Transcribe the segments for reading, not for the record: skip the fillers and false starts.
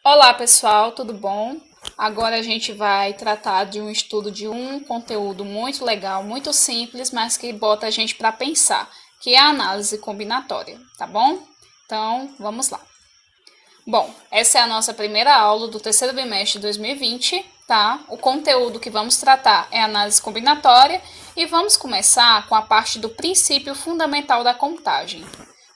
Olá pessoal, tudo bom? Agora a gente vai tratar de um estudo de um conteúdo muito legal, muito simples, mas que bota a gente para pensar, que é a análise combinatória, tá bom? Então, vamos lá. Bom, essa é a nossa primeira aula do terceiro bimestre de 2020, tá? O conteúdo que vamos tratar é análise combinatória e vamos começar com a parte do princípio fundamental da contagem.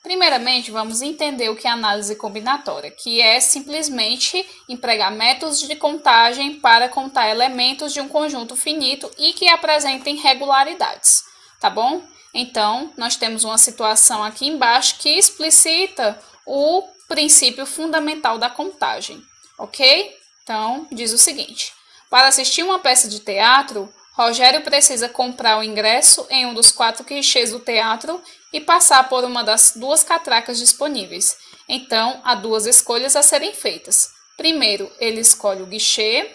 Primeiramente, vamos entender o que é análise combinatória, que é simplesmente empregar métodos de contagem para contar elementos de um conjunto finito e que apresentem regularidades, tá bom? Então, nós temos uma situação aqui embaixo que explicita o princípio fundamental da contagem, ok? Então, diz o seguinte: para assistir uma peça de teatro, Rogério precisa comprar o ingresso em um dos 4 guichês do teatro e passar por uma das 2 catracas disponíveis. Então, há 2 escolhas a serem feitas. Primeiro, ele escolhe o guichê,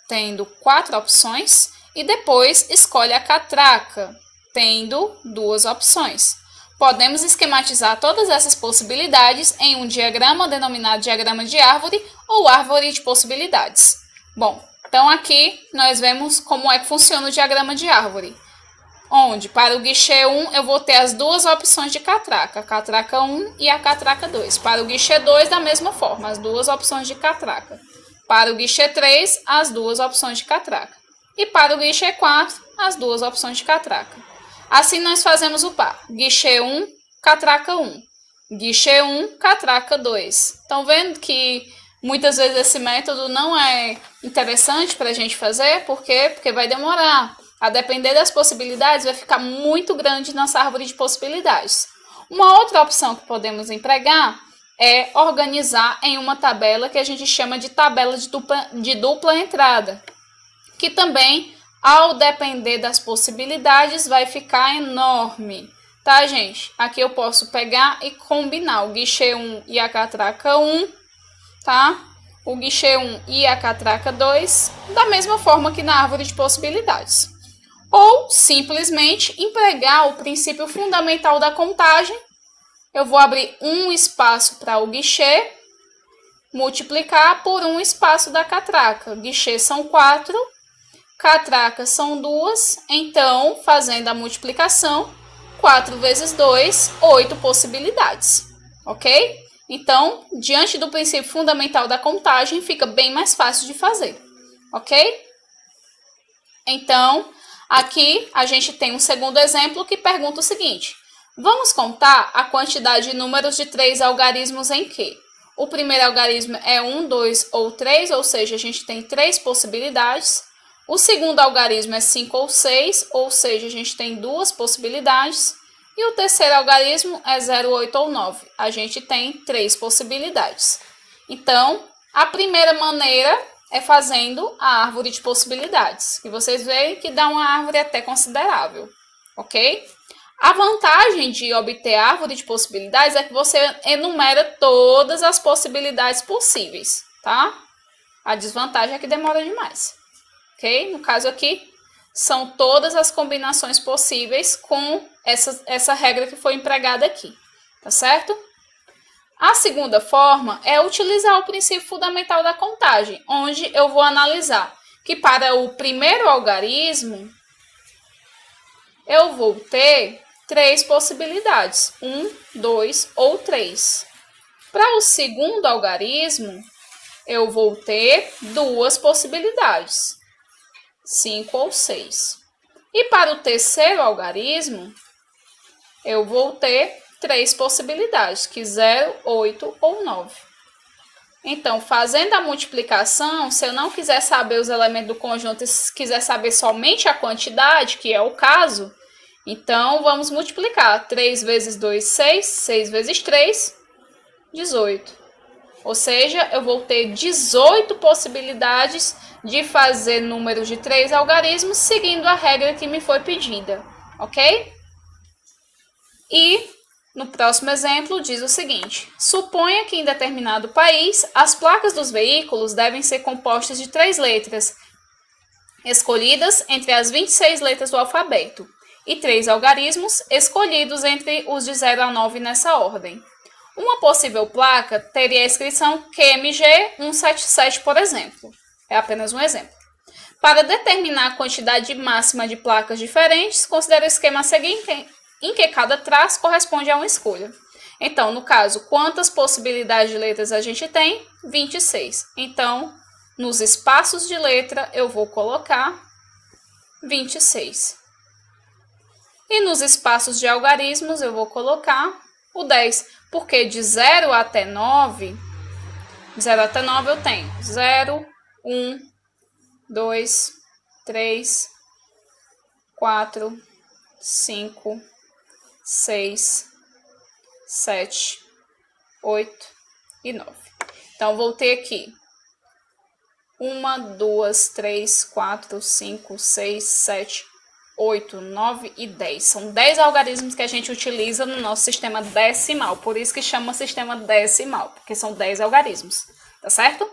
tendo 4 opções, e depois escolhe a catraca, tendo 2 opções. Podemos esquematizar todas essas possibilidades em um diagrama denominado diagrama de árvore ou árvore de possibilidades. Bom, então aqui nós vemos como é que funciona o diagrama de árvore, onde para o guichê 1 eu vou ter as 2 opções de catraca, a catraca 1 e a catraca 2. Para o guichê 2, da mesma forma, as 2 opções de catraca. Para o guichê 3, as 2 opções de catraca. E para o guichê 4, as 2 opções de catraca. Assim nós fazemos o par: guichê 1, catraca 1, guichê 1, catraca 2. Estão vendo que muitas vezes esse método não é interessante para a gente fazer? Por quê? Porque vai demorar. A depender das possibilidades, vai ficar muito grande nossa árvore de possibilidades. Uma outra opção que podemos empregar é organizar em uma tabela que a gente chama de tabela de dupla entrada, que também, ao depender das possibilidades, vai ficar enorme, tá, gente? Aqui eu posso pegar e combinar o guichê 1 e a catraca 1, tá? O guichê 1 e a catraca 2, da mesma forma que na árvore de possibilidades. Ou simplesmente empregar o princípio fundamental da contagem. Eu vou abrir um espaço para o guichê, multiplicar por um espaço da catraca. Guichê são 4, catracas são 2, então, fazendo a multiplicação, 4 vezes 2, 8 possibilidades, ok? Então, diante do princípio fundamental da contagem, fica bem mais fácil de fazer, ok? Então, aqui a gente tem um segundo exemplo que pergunta o seguinte: vamos contar a quantidade de números de 3 algarismos em que o primeiro algarismo é 1, 2 ou 3, ou seja, a gente tem 3 possibilidades. O segundo algarismo é 5 ou 6, ou seja, a gente tem 2 possibilidades. E o terceiro algarismo é 0, 8 ou 9. A gente tem 3 possibilidades. Então, a primeira maneira é fazendo a árvore de possibilidades, que vocês veem que dá uma árvore até considerável, ok? A vantagem de obter a árvore de possibilidades é que você enumera todas as possibilidades possíveis, tá? A desvantagem é que demora demais, ok? No caso aqui, são todas as combinações possíveis com essa regra que foi empregada aqui, tá certo? A segunda forma é utilizar o princípio fundamental da contagem, onde eu vou analisar que para o primeiro algarismo eu vou ter 3 possibilidades, 1, 2 ou 3. Para o segundo algarismo, eu vou ter 2 possibilidades, 5 ou 6. E para o terceiro algarismo, eu vou ter 3 possibilidades, que 0, 8 ou 9. Então, fazendo a multiplicação, se eu não quiser saber os elementos do conjunto e quiser saber somente a quantidade, que é o caso, então vamos multiplicar. 3 vezes 2, 6, 6 vezes 3, 18. Ou seja, eu vou ter 18 possibilidades de fazer números de 3 algarismos, seguindo a regra que me foi pedida, ok? E no próximo exemplo diz o seguinte: suponha que em determinado país as placas dos veículos devem ser compostas de 3 letras, escolhidas entre as 26 letras do alfabeto, e 3 algarismos escolhidos entre os de 0 a 9 nessa ordem. Uma possível placa teria a inscrição QMG177, por exemplo. É apenas um exemplo. Para determinar a quantidade máxima de placas diferentes, considere o esquema seguinte, em que cada traço corresponde a uma escolha. Então, no caso, quantas possibilidades de letras a gente tem? 26. Então, nos espaços de letra, eu vou colocar 26. E nos espaços de algarismos, eu vou colocar o 10. Porque de 0 até 9, eu tenho 0, 1, 2, 3, 4, 5, 6, 7, 8 e 9. Então, vou ter aqui 1, 2, 3, 4, 5, 6, 7, 8, 9 e 10. São 10 algarismos que a gente utiliza no nosso sistema decimal. Por isso que chama sistema decimal, porque são 10 algarismos, tá certo?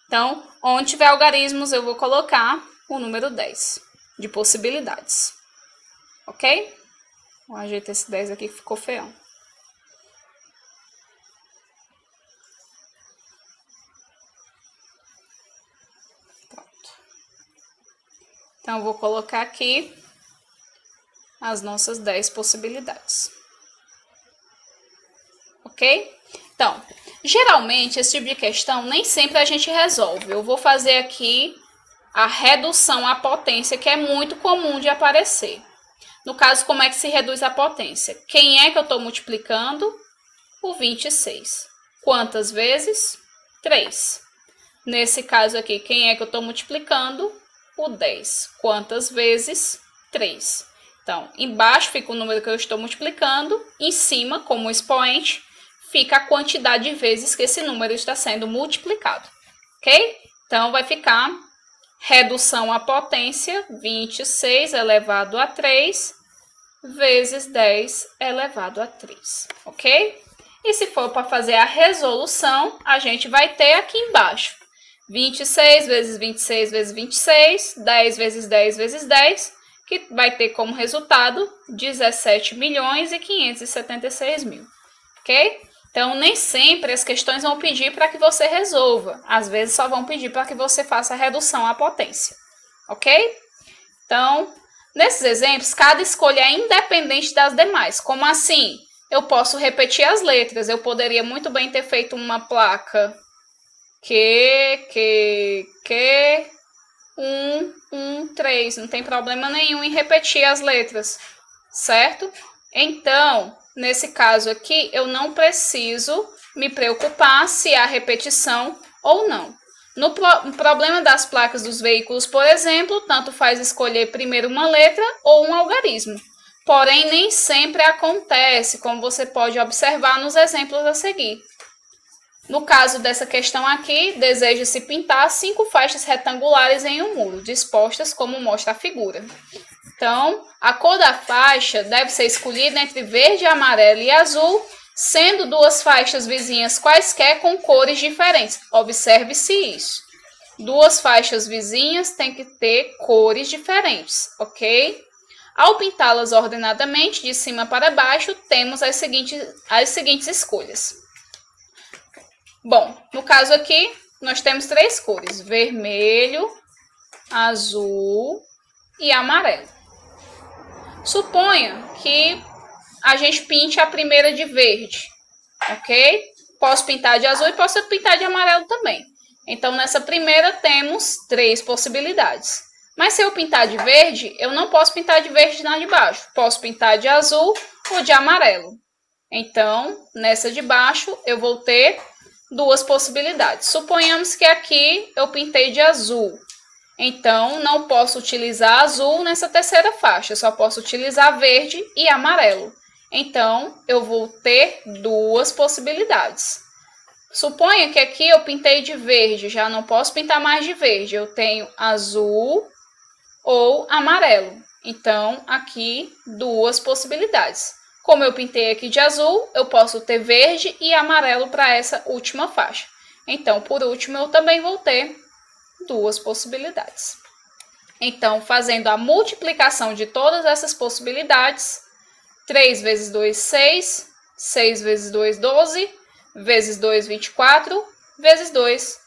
Então, onde tiver algarismos, eu vou colocar o número 10 de possibilidades. Ok? Vou ajeitar esse 10 aqui que ficou feio. Pronto. Então, eu vou colocar aqui as nossas 10 possibilidades. Ok? Então, geralmente, esse tipo de questão nem sempre a gente resolve. Eu vou fazer aqui a redução à potência, que é muito comum de aparecer. No caso, como é que se reduz a potência? Quem é que eu estou multiplicando? O 26. Quantas vezes? 3. Nesse caso aqui, quem é que eu estou multiplicando? O 10. Quantas vezes? 3. Então, embaixo fica o número que eu estou multiplicando, em cima, como expoente, fica a quantidade de vezes que esse número está sendo multiplicado, ok? Então, vai ficar redução à potência, 26 elevado a 3, vezes 10 elevado a 3, ok? E se for para fazer a resolução, a gente vai ter aqui embaixo, 26 vezes 26 vezes 26, 10 vezes 10 vezes 10, que vai ter como resultado 17.576.000, ok? Então, nem sempre as questões vão pedir para que você resolva. Às vezes, só vão pedir para que você faça a redução à potência, ok? Então, nesses exemplos, cada escolha é independente das demais. Como assim? Eu posso repetir as letras. Eu poderia muito bem ter feito uma placa Q, 3. Não tem problema nenhum em repetir as letras, certo? Então, nesse caso aqui, eu não preciso me preocupar se há repetição ou não. No problema das placas dos veículos, por exemplo, tanto faz escolher primeiro uma letra ou um algarismo. Porém, nem sempre acontece, como você pode observar nos exemplos a seguir. No caso dessa questão aqui, deseja-se pintar 5 faixas retangulares em um muro, dispostas como mostra a figura. Então, a cor da faixa deve ser escolhida entre verde, amarelo e azul, sendo 2 faixas vizinhas quaisquer com cores diferentes. Observe-se isso. 2 faixas vizinhas têm que ter cores diferentes, ok? Ao pintá-las ordenadamente, de cima para baixo, temos as seguintes escolhas. Bom, no caso aqui, nós temos 3 cores, vermelho, azul e amarelo. Suponha que a gente pinte a primeira de verde, ok? Posso pintar de azul e posso pintar de amarelo também. Então, nessa primeira temos 3 possibilidades. Mas se eu pintar de verde, eu não posso pintar de verde na de baixo. Posso pintar de azul ou de amarelo. Então, nessa de baixo, eu vou ter 2 possibilidades. Suponhamos que aqui eu pintei de azul. Então, não posso utilizar azul nessa terceira faixa. Só posso utilizar verde e amarelo. Então, eu vou ter 2 possibilidades. Suponha que aqui eu pintei de verde. Já não posso pintar mais de verde. Eu tenho azul ou amarelo. Então, aqui 2 possibilidades. Como eu pintei aqui de azul, eu posso ter verde e amarelo para essa última faixa. Então, por último, eu também vou ter 2 possibilidades. Então, fazendo a multiplicação de todas essas possibilidades, 3 vezes 2, 6, 6 vezes 2, 12, vezes 2, 24, vezes 2,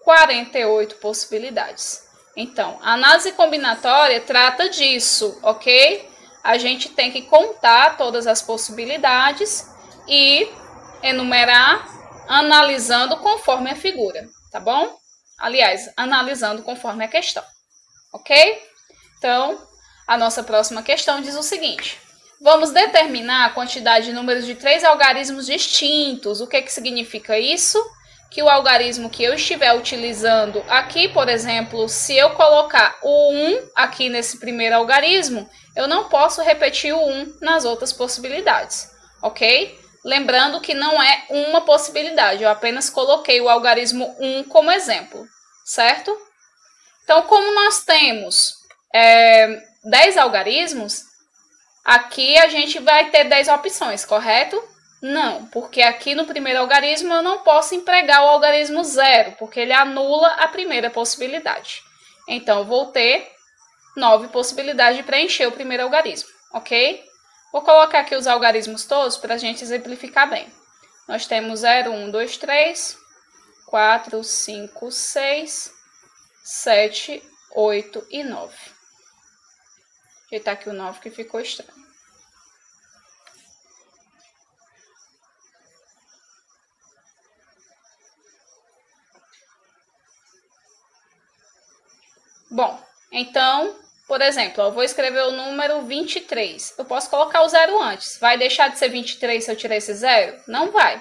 48 possibilidades. Então, a análise combinatória trata disso, ok? A gente tem que contar todas as possibilidades e enumerar analisando conforme a figura, tá bom? Aliás, analisando conforme a questão, ok? Então, a nossa próxima questão diz o seguinte: vamos determinar a quantidade de números de 3 algarismos distintos. O que significa isso? Que o algarismo que eu estiver utilizando aqui, por exemplo, se eu colocar o 1 aqui nesse primeiro algarismo, eu não posso repetir o 1 nas outras possibilidades, ok? Lembrando que não é uma possibilidade, eu apenas coloquei o algarismo 1 como exemplo, certo? Então, como nós temos 10 algarismos, aqui a gente vai ter 10 opções, correto? Não, porque aqui no primeiro algarismo eu não posso empregar o algarismo 0, porque ele anula a primeira possibilidade. Então, eu vou ter 9 possibilidades de preencher o primeiro algarismo, ok? Vou colocar aqui os algarismos todos para a gente exemplificar bem. Nós temos 0, 1, 2, 3, 4, 5, 6, 7, 8 e 9. Ajeitar aqui o 9 que ficou estranho. Bom, então, por exemplo, eu vou escrever o número 23. Eu posso colocar o 0 antes. Vai deixar de ser 23 se eu tirar esse 0? Não vai.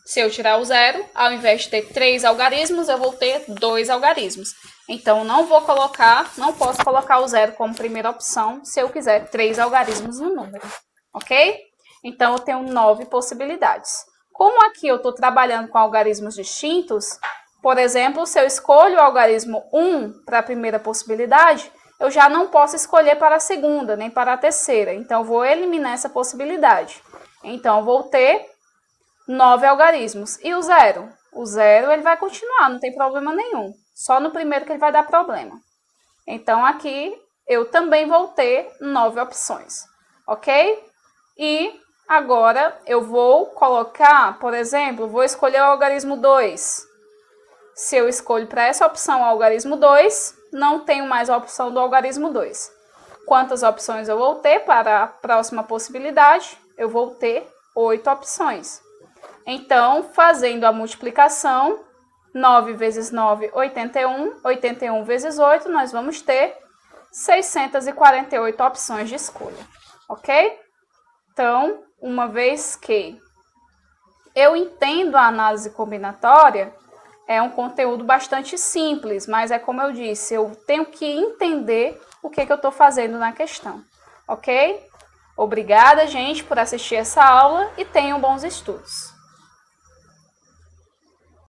Se eu tirar o 0, ao invés de ter 3 algarismos, eu vou ter 2 algarismos. Então, não posso colocar o 0 como primeira opção se eu quiser 3 algarismos no número, ok? Então, eu tenho 9 possibilidades. Como aqui eu estou trabalhando com algarismos distintos, por exemplo, se eu escolho o algarismo 1 para a primeira possibilidade, eu já não posso escolher para a segunda, nem para a terceira. Então, eu vou eliminar essa possibilidade. Então, eu vou ter 9 algarismos. E o 0? O 0 ele vai continuar, não tem problema nenhum. Só no primeiro que ele vai dar problema. Então, aqui eu também vou ter 9 opções, ok? E agora eu vou colocar, por exemplo, vou escolher o algarismo 2. Se eu escolho para essa opção o algarismo 2, não tenho mais a opção do algarismo 2. Quantas opções eu vou ter para a próxima possibilidade? Eu vou ter 8 opções. Então, fazendo a multiplicação, 9 vezes 9, 81. 81 vezes 8, nós vamos ter 648 opções de escolha, ok? Então, uma vez que eu entendo a análise combinatória, é um conteúdo bastante simples, mas é como eu disse, eu tenho que entender o que eu estou fazendo na questão, ok? Obrigada, gente, por assistir essa aula e tenham bons estudos.